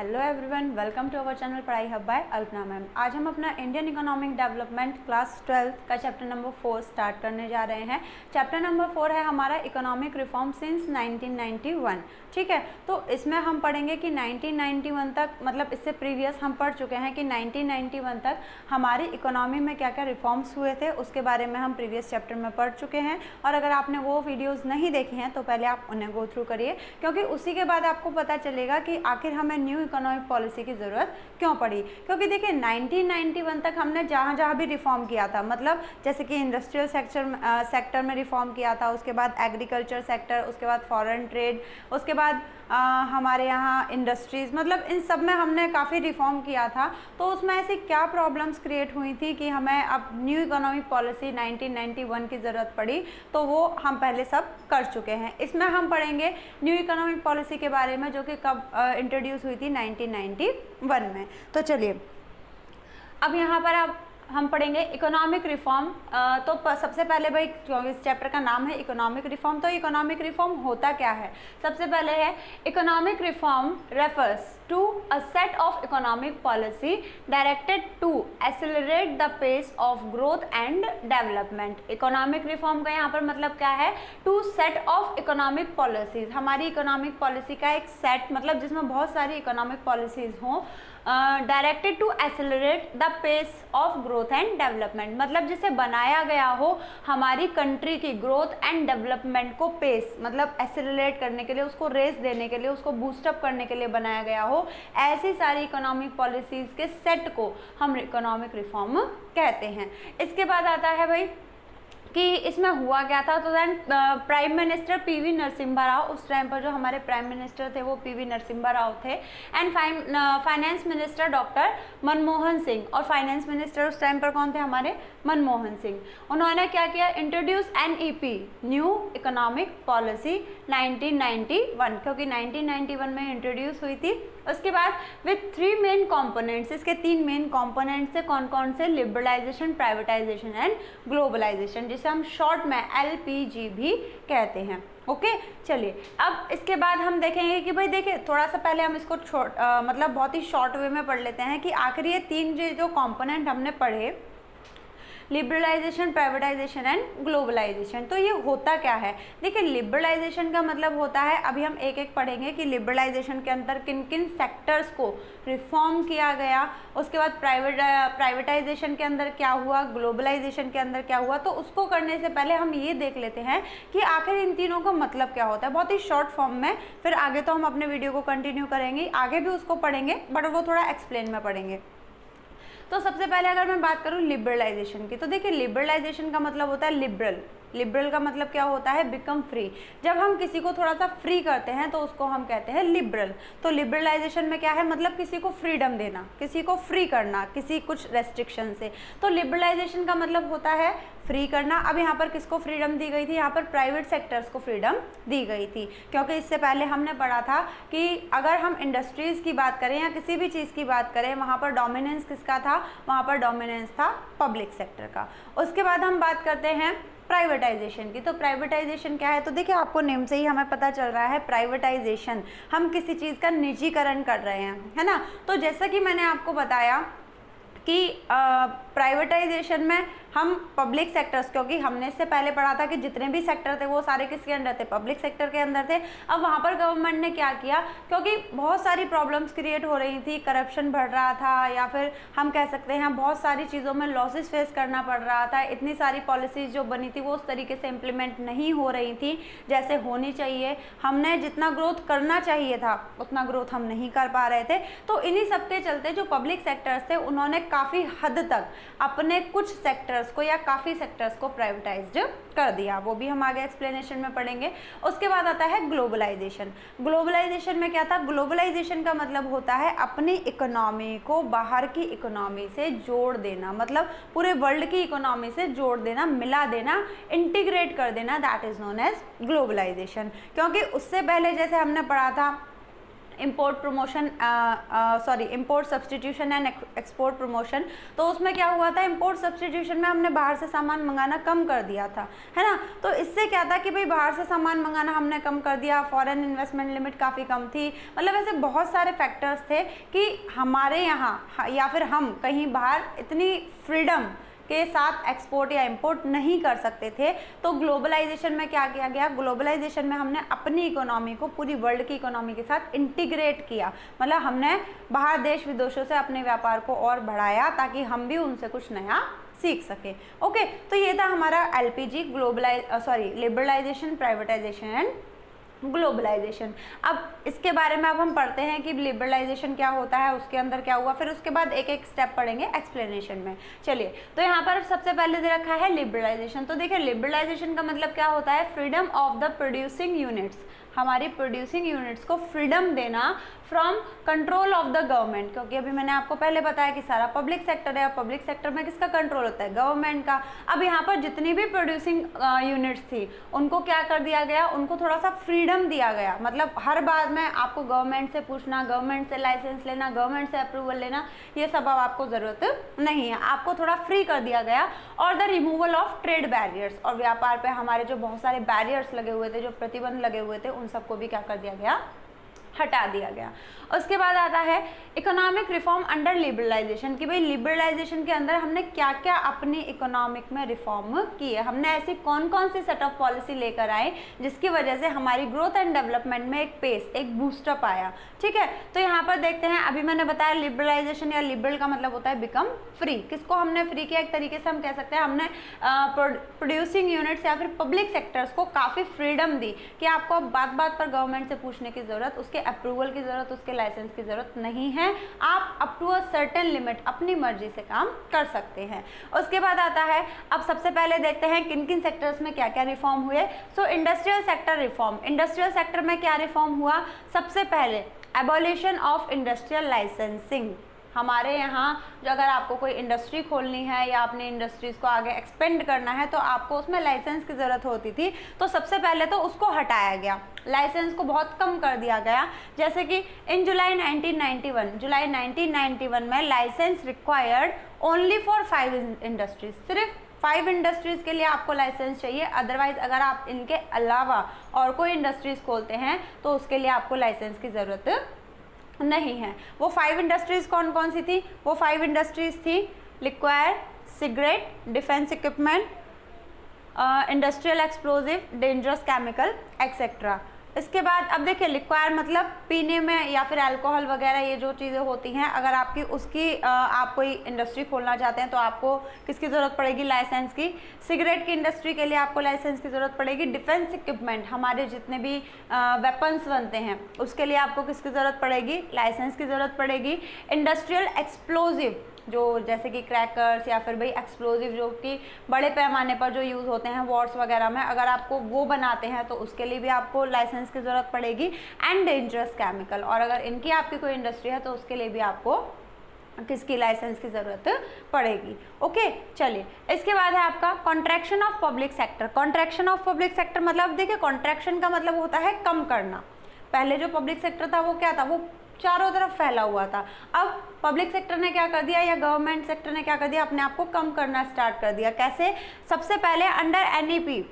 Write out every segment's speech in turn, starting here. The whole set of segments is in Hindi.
Hello everyone, welcome to our channel Padhai hub by Alpana ma'am. आज हम अपना इंडियन इकोनॉमिक डेवलपमेंट क्लास 12 का चैप्टर नंबर 4 स्टार्ट करने जा रहे हैं। चैप्टर नंबर 4 है हमारा इकोनॉमिक रिफॉर्म सिंस 1991। ठीक है, तो इसमें हम पढ़ेंगे कि 1991 तक, मतलब इससे प्रीवियस हम पढ़ चुके हैं कि 1991 तक हमारी इकोनॉमी में क्या क्या रिफॉर्म्स हुए थे, उसके बारे में हम प्रीवियस चैप्टर में पढ़ चुके हैं। और अगर आपने वो वीडियोज़ नहीं देखी हैं तो पहले आप उन्हें गो थ्रू करिए, क्योंकि उसी के बाद आपको पता चलेगा कि आखिर हमें न्यू इकोनॉमिक पॉलिसी की ज़रूरत क्यों पड़ी। क्योंकि देखिए 1991 तक हमने जहाँ जहाँ भी रिफॉर्म किया था, मतलब जैसे कि इंडस्ट्रियल सेक्टर में रिफॉर्म किया था, उसके बाद एग्रीकल्चर सेक्टर, उसके बाद फॉरेन ट्रेड, उसके बाद हमारे यहाँ इंडस्ट्रीज़, मतलब इन सब में हमने काफ़ी रिफॉर्म किया था। तो उसमें ऐसी क्या प्रॉब्लम्स क्रिएट हुई थी कि हमें अब न्यू इकोनॉमिक पॉलिसी 1991 की ज़रूरत पड़ी, तो वो हम पहले सब कर चुके हैं। इसमें हम पढ़ेंगे न्यू इकोनॉमिक पॉलिसी के बारे में, जो कि कब इंट्रोड्यूस हुई थी 1991 में। तो चलिए अब यहाँ पर अब हम पढ़ेंगे इकोनॉमिक रिफॉर्म। तो सबसे पहले भाई, क्योंकि इस चैप्टर का नाम है इकोनॉमिक रिफॉर्म, तो इकोनॉमिक रिफॉर्म होता क्या है। सबसे पहले है economic reform refers to a set of economic policy directed to accelerate the pace of growth and development. Economic reform का यहाँ पर मतलब क्या है, two set of economic policies. हमारी इकोनॉमिक पॉलिसी का एक सेट, मतलब जिसमें बहुत सारी इकोनॉमिक पॉलिसीज हों, directed to accelerate the pace of growth and development, मतलब जिसे बनाया गया हो हमारी कंट्री की ग्रोथ एंड डेवलपमेंट को पेस, मतलब एक्सेलरेट करने के लिए, उसको रेस देने के लिए, उसको बूस्टअप करने के लिए बनाया गया हो। ऐसी सारी इकोनॉमिक पॉलिसीज के सेट को हम इकोनॉमिक रिफॉर्म कहते हैं। इसके बाद आता है भाई कि इसमें हुआ क्या था। तो then prime minister PV Narasimha Rao, उस टाइम पर जो हमारे प्राइम मिनिस्टर थे वो पीवी नरसिम्हा राव थे, and finance minister doctor Manmohan Singh. और फाइनेंस मिनिस्टर उस टाइम पर कौन थे, हमारे मनमोहन सिंह। उन्होंने क्या किया, introduce NEP, new economic policy 1991, क्योंकि 1991 में इंट्रोड्यूस हुई थी। उसके बाद विथ 3 मेन कॉम्पोनेंट्स, इसके 3 मेन कॉम्पोनेंट्स से कौन कौन से, लिबरलाइजेशन, प्राइवेटाइजेशन एंड ग्लोबलाइजेशन, जिसे हम शॉर्ट में एलपीजी भी कहते हैं। ओके, चलिए अब इसके बाद हम देखेंगे कि भाई देखिए, थोड़ा सा पहले हम इसको मतलब बहुत ही शॉर्ट वे में पढ़ लेते हैं कि आखिर ये 3 जो कॉम्पोनेंट हमने पढ़े, लिबरलाइजेशन, प्राइवेटाइजेशन एंड ग्लोबलाइजेशन, तो ये होता क्या है। देखिए लिबरलाइजेशन का मतलब होता है, अभी हम एक एक पढ़ेंगे कि लिबरलाइजेशन के अंदर किन किन सेक्टर्स को रिफॉर्म किया गया, उसके बाद प्राइवेटाइजेशन के अंदर क्या हुआ, ग्लोबलाइजेशन के अंदर क्या हुआ। तो उसको करने से पहले हम ये देख लेते हैं कि आखिर इन तीनों का मतलब क्या होता है, बहुत ही शॉर्ट फॉर्म में। फिर आगे तो हम अपने वीडियो को कंटिन्यू करेंगे, आगे भी उसको पढ़ेंगे, बट वो थोड़ा एक्सप्लेन में पढ़ेंगे। तो सबसे पहले अगर मैं बात करूं लिबरलाइजेशन की, तो देखिए लिबरलाइजेशन का मतलब होता है लिबरल। लिबरल का मतलब क्या होता है, बिकम फ्री। जब हम किसी को थोड़ा सा फ्री करते हैं तो उसको हम कहते हैं लिबरल। तो लिबरलाइजेशन में क्या है, मतलब किसी को फ्रीडम देना, किसी को फ्री करना, किसी कुछ रेस्ट्रिक्शन से। तो लिबरलाइजेशन का मतलब होता है फ्री करना। अब यहाँ पर किसको फ्रीडम दी गई थी, यहाँ पर प्राइवेट सेक्टर्स को फ्रीडम दी गई थी, क्योंकि इससे पहले हमने पढ़ा था कि अगर हम इंडस्ट्रीज़ की बात करें या किसी भी चीज़ की बात करें, वहाँ पर डोमिनेंस किसका था, वहाँ पर डोमिनेंस था पब्लिक सेक्टर का। उसके बाद हम बात करते हैं प्राइवेटाइजेशन की। तो प्राइवेटाइजेशन क्या है, तो देखिए आपको नेम से ही हमें पता चल रहा है, प्राइवेटाइजेशन, हम किसी चीज़ का निजीकरण कर रहे हैं, है ना। तो जैसा कि मैंने आपको बताया कि प्राइवेटाइजेशन में हम पब्लिक सेक्टर्स, क्योंकि हमने इससे पहले पढ़ा था कि जितने भी सेक्टर थे वो सारे किसके अंदर थे, पब्लिक सेक्टर के अंदर थे। अब वहाँ पर गवर्नमेंट ने क्या किया, क्योंकि बहुत सारी प्रॉब्लम्स क्रिएट हो रही थी, करप्शन बढ़ रहा था, या फिर हम कह सकते हैं बहुत सारी चीज़ों में लॉसेस फेस करना पड़ रहा था, इतनी सारी पॉलिसीज़ जो बनी थी वो उस तरीके से इम्प्लीमेंट नहीं हो रही थी जैसे होनी चाहिए। हमने जितना ग्रोथ करना चाहिए था उतना ग्रोथ हम नहीं कर पा रहे थे। तो इन्हीं सब के चलते जो पब्लिक सेक्टर्स थे उन्होंने काफ़ी हद तक अपने कुछ सेक्टर्स को या काफ़ी सेक्टर्स को प्राइवेटाइज्ड कर दिया, वो भी हम आगे एक्सप्लेनेशन में पढ़ेंगे। उसके बाद आता है ग्लोबलाइजेशन। ग्लोबलाइजेशन में क्या था, ग्लोबलाइजेशन का मतलब होता है अपनी इकोनॉमी को बाहर की इकोनॉमी से जोड़ देना, मतलब पूरे वर्ल्ड की इकोनॉमी से जोड़ देना, मिला देना, इंटीग्रेट कर देना, that is known as globalisation. क्योंकि उससे पहले जैसे हमने पढ़ा था import promotion import substitution and export promotion. तो उसमें क्या हुआ था, इंपोर्ट सब्सटीट्यूशन में हमने बाहर से सामान मंगाना कम कर दिया था, है ना। तो इससे क्या था कि भाई बाहर से सामान मंगाना हमने कम कर दिया, फॉरेन इन्वेस्टमेंट लिमिट काफ़ी कम थी, मतलब ऐसे बहुत सारे फैक्टर्स थे कि हमारे यहाँ या फिर हम कहीं बाहर इतनी फ्रीडम के साथ एक्सपोर्ट या इंपोर्ट नहीं कर सकते थे। तो ग्लोबलाइजेशन में क्या किया गया, ग्लोबलाइजेशन में हमने अपनी इकोनॉमी को पूरी वर्ल्ड की इकोनॉमी के साथ इंटीग्रेट किया, मतलब हमने बाहर देश विदेशों से अपने व्यापार को और बढ़ाया ताकि हम भी उनसे कुछ नया सीख सके। ओके, तो ये था हमारा LPG liberalisation, privatisation and globalisation. अब इसके बारे में अब हम पढ़ते हैं कि लिबरलाइजेशन क्या होता है, उसके अंदर क्या हुआ, फिर उसके बाद एक एक स्टेप पढ़ेंगे एक्सप्लेनेशन में। चलिए, तो यहाँ पर सबसे पहले दे रखा है लिबरलाइजेशन। तो देखिए लिबरलाइजेशन का मतलब क्या होता है, freedom of the producing units, हमारी प्रोड्यूसिंग यूनिट्स को फ्रीडम देना from control of the government, क्योंकि अभी मैंने आपको पहले बताया कि सारा पब्लिक सेक्टर है और पब्लिक सेक्टर में किसका कंट्रोल होता है, गवर्नमेंट का। अब यहाँ पर जितनी भी प्रोड्यूसिंग यूनिट्स थी उनको क्या कर दिया गया, उनको थोड़ा सा फ्रीडम दिया गया, मतलब हर बात में आपको गवर्नमेंट से पूछना, गवर्नमेंट से लाइसेंस लेना, गवर्नमेंट से अप्रूवल लेना, ये सब अब आपको ज़रूरत नहीं है, आपको थोड़ा फ्री कर दिया गया। और the removal of trade barriers, और व्यापार पे हमारे जो बहुत सारे बैरियर्स लगे हुए थे, जो प्रतिबंध लगे हुए थे, उन सबको भी क्या कर दिया गया, हटा दिया गया। उसके बाद आता है इकोनॉमिक रिफॉर्म अंडर लिबरलाइजेशन, कि भाई लिबरलाइजेशन के अंदर हमने क्या क्या अपनी इकोनॉमिक में रिफॉर्म किए, हमने ऐसी कौन कौन सी सेट ऑफ पॉलिसी लेकर आए जिसकी वजह से हमारी ग्रोथ एंड डेवलपमेंट में एक पेस, एक बूस्टअप आया। ठीक है, तो यहाँ पर देखते हैं, अभी मैंने बताया लिबरलाइजेशन या लिबरल का मतलब होता है बिकम फ्री। किसको हमने फ्री किया, एक तरीके से हम कह सकते हैं हमने प्रोड्यूसिंग यूनिट्स या फिर पब्लिक सेक्टर्स को काफ़ी फ्रीडम दी कि आपको अब बात बात पर गवर्नमेंट से पूछने की ज़रूरत, उसके अप्रूवल की ज़रूरत, उसके लाइसेंस की ज़रूरत नहीं है, आप up to a certain limit अपनी मर्जी से काम कर सकते हैं। उसके बाद आता है, अब सबसे पहले देखते हैं किन किन सेक्टर्स में क्या क्या रिफॉर्म हुए। सो industrial sector reform, industrial sector में क्या रिफॉर्म हुआ, सबसे पहले एबॉलिशन ऑफ इंडस्ट्रियल लाइसेंसिंग। हमारे यहाँ जो अगर आपको कोई इंडस्ट्री खोलनी है या अपनी इंडस्ट्रीज़ को आगे एक्सपेंड करना है तो आपको उसमें लाइसेंस की ज़रूरत होती थी, तो सबसे पहले तो उसको हटाया गया, लाइसेंस को बहुत कम कर दिया गया। जैसे कि इन जुलाई 1991 में licence required only for 5 industries, सिर्फ 5 इंडस्ट्रीज़ के लिए आपको लाइसेंस चाहिए, अदरवाइज अगर आप इनके अलावा और कोई इंडस्ट्रीज़ खोलते हैं तो उसके लिए आपको लाइसेंस की ज़रूरत नहीं है। वो 5 इंडस्ट्रीज़ कौन कौन सी थी, वो 5 इंडस्ट्रीज़ थी liquor, cigarette, defence equipment, industrial explosive, dangerous chemical etcetera. इसके बाद अब देखिए लिक्वायर मतलब पीने में या फिर अल्कोहल वगैरह ये जो चीज़ें होती हैं, अगर आपकी उसकी आप कोई इंडस्ट्री खोलना चाहते हैं तो आपको किसकी ज़रूरत पड़ेगी, लाइसेंस की। सिगरेट की इंडस्ट्री के लिए आपको लाइसेंस की ज़रूरत पड़ेगी। डिफेंस इक्विपमेंट, हमारे जितने भी वेपन्स बनते हैं उसके लिए आपको किसकी ज़रूरत पड़ेगी, लाइसेंस की ज़रूरत पड़ेगी। इंडस्ट्रियल एक्सप्लोजिव, जो जैसे कि क्रैकर्स या फिर भाई एक्सप्लोजिव जो कि बड़े पैमाने पर जो यूज़ होते हैं वॉर्स वगैरह में, अगर आपको वो बनाते हैं तो उसके लिए भी आपको लाइसेंस की ज़रूरत पड़ेगी। एंड डेंजरस केमिकल, और अगर इनकी आपकी कोई इंडस्ट्री है तो उसके लिए भी आपको किसकी लाइसेंस की ज़रूरत पड़ेगी। ओके, चलिए इसके बाद है आपका contraction of public sector. Contraction of public sector मतलब देखिए कॉन्ट्रैक्शन का मतलब होता है कम करना। पहले जो पब्लिक सेक्टर था वो क्या था, वो चारों तरफ फैला हुआ था। अब पब्लिक सेक्टर ने क्या कर दिया या गवर्नमेंट सेक्टर ने क्या कर दिया, अपने आप को कम करना स्टार्ट कर दिया। कैसे, सबसे पहले अंडर NEP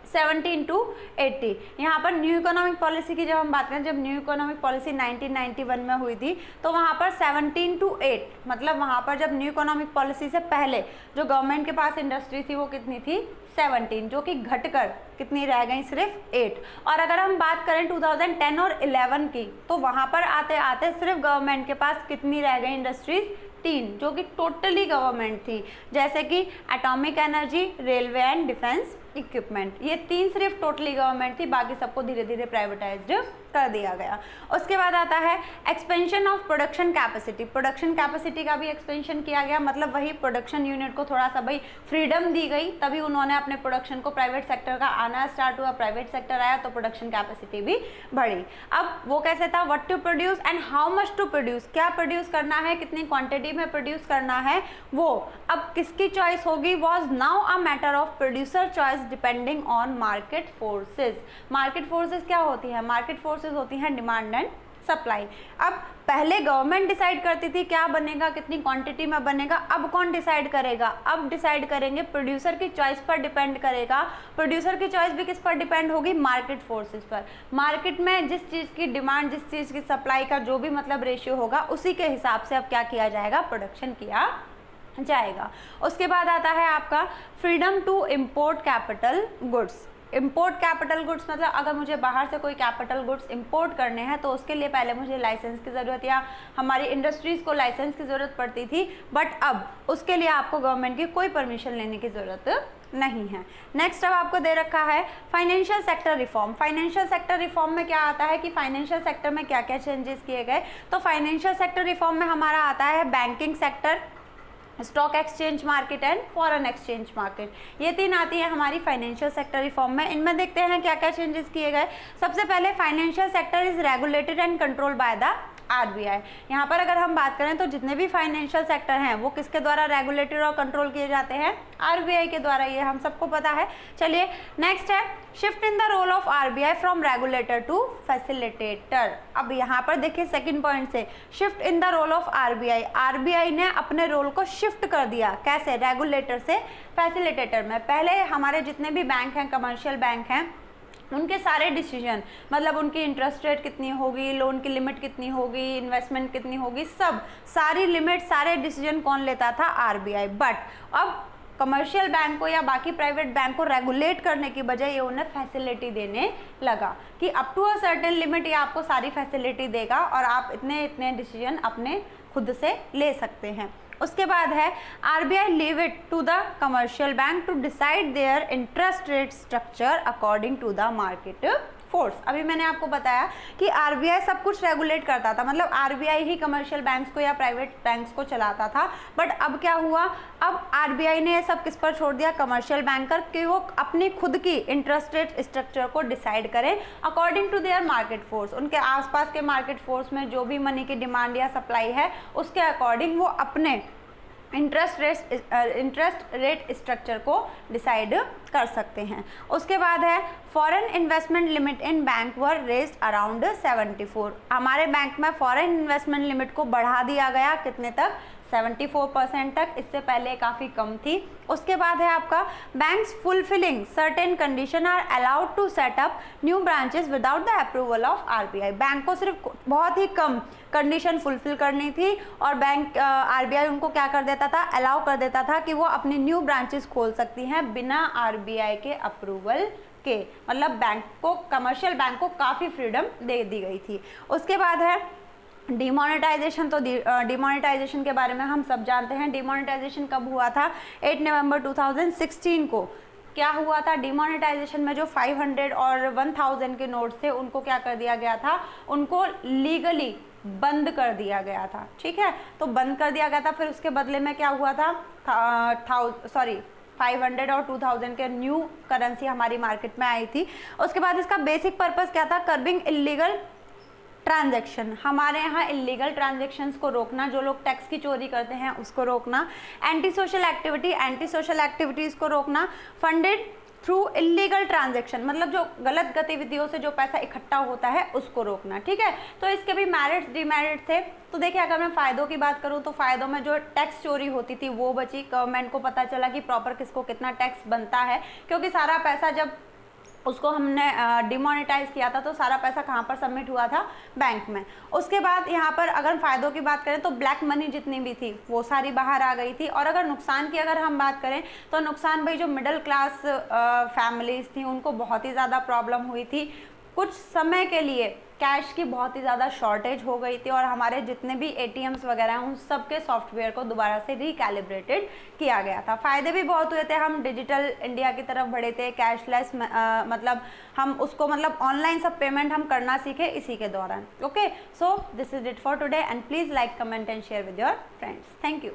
17 to 80, यहाँ पर न्यू इकोनॉमिक पॉलिसी की जब हम बात करें, जब न्यू इकोनॉमिक पॉलिसी 1991 में हुई थी तो वहाँ पर 17 to 8, मतलब वहाँ पर जब न्यू इकोनॉमिक पॉलिसी से पहले जो गवर्नमेंट के पास इंडस्ट्री थी वो कितनी थी, 17, जो कि घटकर कितनी रह गई, सिर्फ 8। और अगर हम बात करें 2010 और 11 की तो वहाँ पर आते आते सिर्फ गवर्नमेंट के पास कितनी रह गई इंडस्ट्रीज, 3, जो कि टोटली गवर्नमेंट थी। जैसे कि atomic energy, railway and defence equipment, ये 3 सिर्फ टोटली गवर्नमेंट थी, बाकी सबको धीरे धीरे प्राइवेटाइज्ड कर दिया गया। उसके बाद आता है expansion of production capacity. Production capacity का भी एक्सपेंशन किया गया, मतलब वही प्रोडक्शन यूनिट को थोड़ा सा भाई फ्रीडम दी गई, तभी उन्होंने अपने प्रोडक्शन को, प्राइवेट सेक्टर का आना स्टार्ट हुआ, प्राइवेट सेक्टर आया तो प्रोडक्शन कैपेसिटी भी बढ़ी। अब वो कैसे था, what to produce and how much to produce, क्या प्रोड्यूस करना है, कितनी क्वांटिटी में प्रोड्यूस करना है, वो अब किसकी चॉइस होगी, was now a matter of producer choice depending on market forces. Market forces क्या होती है, मार्केट फोर्सेज होती हैं डिमांड एंड सप्लाई। अब पहले गवर्नमेंट डिसाइड करती थी क्या बनेगा, कितनी क्वांटिटी में बनेगा, अब कौन डिसाइड करेगा, अब डिसाइड करेंगे प्रोड्यूसर की चॉइस पर डिपेंड करेगा। प्रोड्यूसर की चॉइस भी किस पर डिपेंड होगी, मार्केट फोर्सेस पर। मार्केट में जिस चीज़ की डिमांड, जिस चीज़ की सप्लाई का जो भी मतलब रेशियो होगा, उसी के हिसाब से अब क्या किया जाएगा, प्रोडक्शन किया जाएगा। उसके बाद आता है आपका freedom to import capital goods. Import capital goods मतलब अगर मुझे बाहर से कोई कैपिटल गुड्स इंपोर्ट करने हैं तो उसके लिए पहले मुझे लाइसेंस की ज़रूरत या हमारी इंडस्ट्रीज़ को लाइसेंस की ज़रूरत पड़ती थी, बट अब उसके लिए आपको गवर्नमेंट की कोई परमिशन लेने की ज़रूरत नहीं है। नेक्स्ट अब आपको दे रखा है financial sector reform. Financial sector reform में क्या आता है कि फाइनेंशियल सेक्टर में क्या क्या चेंजेस किए गए। तो फाइनेंशियल सेक्टर रिफॉर्म में हमारा आता है banking sector, stock exchange market and foreign exchange market, ये तीन आती है हमारी फाइनेंशियल सेक्टर रिफॉर्म में। इनमें देखते हैं क्या क्या चेंजेस किए गए। सबसे पहले financial sector is regulated and control by the RBI. यहाँ पर अगर हम बात करें तो जितने भी फाइनेंशियल सेक्टर हैं वो किसके द्वारा रेगुलेटेड और कंट्रोल किए जाते हैं, आरबीआई के द्वारा, ये हम सबको पता है। चलिए नेक्स्ट है shift in the role of RBI from regulator to facilitator. अब यहाँ पर देखिए सेकंड पॉइंट से shift in the role of RBI, RBI ने अपने रोल को शिफ्ट कर दिया, कैसे, रेगुलेटर से फैसिलिटेटर में। पहले हमारे जितने भी बैंक हैं, कमर्शियल बैंक हैं, उनके सारे डिसीजन, मतलब उनकी इंटरेस्ट रेट कितनी होगी, लोन की लिमिट कितनी होगी, इन्वेस्टमेंट कितनी होगी, सब सारी लिमिट, सारे डिसीजन कौन लेता था, आरबीआई। बट अब कमर्शियल बैंक को या बाकी प्राइवेट बैंक को रेगुलेट करने की बजाय ये उन्हें फैसिलिटी देने लगा कि up to a certain limit ये आपको सारी फैसिलिटी देगा और आप इतने इतने डिसीजन अपने खुद से ले सकते हैं। उसके बाद है RBI leave it to the commercial bank to decide their interest rate structure according to the market force. अभी मैंने आपको बताया कि आरबीआई सब कुछ रेगुलेट करता था, मतलब आरबीआई ही कमर्शियल बैंक्स को या प्राइवेट बैंक्स को चलाता था। बट अब क्या हुआ, अब आरबीआई ने ये सब किस पर छोड़ दिया, कमर्शियल बैंकर, कि वो अपनी खुद की इंटरेस्ट रेट स्ट्रक्चर को डिसाइड करें according to their market force. उनके आसपास के मार्केट फोर्स में जो भी मनी की डिमांड या सप्लाई है उसके अकॉर्डिंग वो अपने इंटरेस्ट रेट स्ट्रक्चर को डिसाइड कर सकते हैं। उसके बाद है foreign investment limit in bank were raised around 74। हमारे बैंक में फॉरेन इन्वेस्टमेंट लिमिट को बढ़ा दिया गया, कितने तक, 74% तक, इससे पहले काफ़ी कम थी। उसके बाद है आपका banks fulfilling certain condition are allowed to set up new branches without the approval of RBI. Bank को सिर्फ बहुत ही कम कंडीशन फुलफिल करनी थी और बैंक आरबीआई उनको क्या कर देता था, अलाउ कर देता था कि वो अपनी न्यू ब्रांचेस खोल सकती हैं बिना आरबीआई के अप्रूवल के, मतलब बैंक को, कमर्शियल बैंक को काफ़ी फ्रीडम दे दी गई थी। उसके बाद है डिमोनेटाइजेशन। तो डिमोनेटाइजेशन के बारे में हम सब जानते हैं। डिमोनेटाइजेशन कब हुआ था, 8 नवंबर 2016 को। क्या हुआ था, डिमोनेटाइजेशन में जो 500 और 1000 के नोट्स थे उनको क्या कर दिया गया था, उनको लीगली बंद कर दिया गया था। ठीक है, तो बंद कर दिया गया था। फिर उसके बदले में क्या हुआ था, 500 और 2000 के न्यू करेंसी हमारी मार्केट में आई थी। उसके बाद इसका बेसिक पर्पस क्या था, कर्बिंग इलीगल ट्रांजैक्शन, हमारे यहाँ इलीगल ट्रांजैक्शंस को रोकना, जो लोग टैक्स की चोरी करते हैं उसको रोकना, एंटी सोशल एक्टिविटीज़ को रोकना, फंडेड थ्रू इलीगल ट्रांजैक्शन, मतलब जो गलत गतिविधियों से जो पैसा इकट्ठा होता है उसको रोकना। ठीक है, तो इसके भी मेरिट्स डिमेरिट्स थे। तो देखिए अगर मैं फ़ायदों की बात करूँ तो फ़ायदों में जो टैक्स चोरी होती थी वो बची, गवर्नमेंट को पता चला कि प्रॉपर किसको कितना टैक्स बनता है, क्योंकि सारा पैसा जब उसको हमने डिमोनेटाइज किया था तो सारा पैसा कहाँ पर सबमिट हुआ था, बैंक में। उसके बाद यहाँ पर अगर फ़ायदों की बात करें तो ब्लैक मनी जितनी भी थी वो सारी बाहर आ गई थी। और अगर नुकसान की अगर हम बात करें तो नुकसान भाई जो मिडिल क्लास फैमिलीज़ थी उनको बहुत ही ज़्यादा प्रॉब्लम हुई थी। कुछ समय के लिए कैश की बहुत ही ज़्यादा शॉर्टेज हो गई थी और हमारे जितने भी ATMs वगैरह हैं उन सब के सॉफ्टवेयर को दोबारा से रिकैलिब्रेटेड किया गया था। फ़ायदे भी बहुत हुए थे, हम डिजिटल इंडिया की तरफ बढ़े थे, कैशलेस मतलब हम उसको मतलब ऑनलाइन सब पेमेंट हम करना सीखे इसी के दौरान। Okay, so this is it for today and please like, comment and share with your friends. Thank you.